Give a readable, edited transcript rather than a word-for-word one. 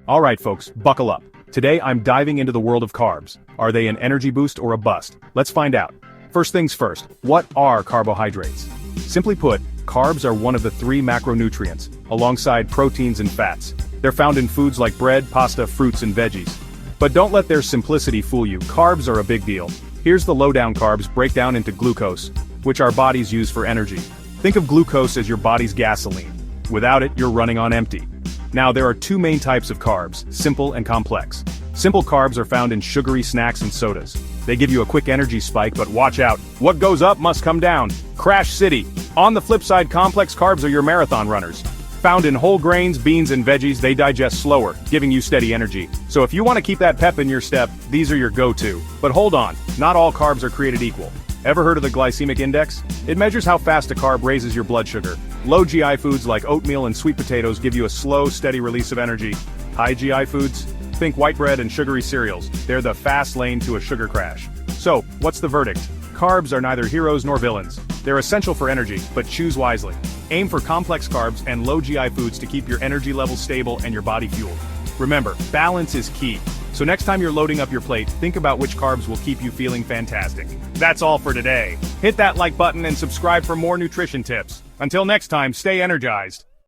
Alright folks, buckle up. Today I'm diving into the world of carbs. Are they an energy boost or a bust? Let's find out. First things first, what are carbohydrates? Simply put, carbs are one of the three macronutrients, alongside proteins and fats. They're found in foods like bread, pasta, fruits, and veggies. But don't let their simplicity fool you, carbs are a big deal. Here's the lowdown: carbs break down into glucose, which our bodies use for energy. Think of glucose as your body's gasoline. Without it, you're running on empty. Now there are two main types of carbs, simple and complex. Simple carbs are found in sugary snacks and sodas. They give you a quick energy spike, but watch out. What goes up must come down. Crash City. On the flip side, complex carbs are your marathon runners. Found in whole grains, beans, and veggies, they digest slower, giving you steady energy. So if you want to keep that pep in your step, these are your go-to. But hold on, not all carbs are created equal. Ever heard of the glycemic index? It measures how fast a carb raises your blood sugar. Low GI foods like oatmeal and sweet potatoes give you a slow, steady release of energy. High GI foods? Think white bread and sugary cereals. They're the fast lane to a sugar crash. So, what's the verdict? Carbs are neither heroes nor villains. They're essential for energy, but choose wisely. Aim for complex carbs and low GI foods to keep your energy levels stable and your body fueled. Remember, balance is key. So next time you're loading up your plate, think about which carbs will keep you feeling fantastic. That's all for today. Hit that like button and subscribe for more nutrition tips. Until next time, stay energized.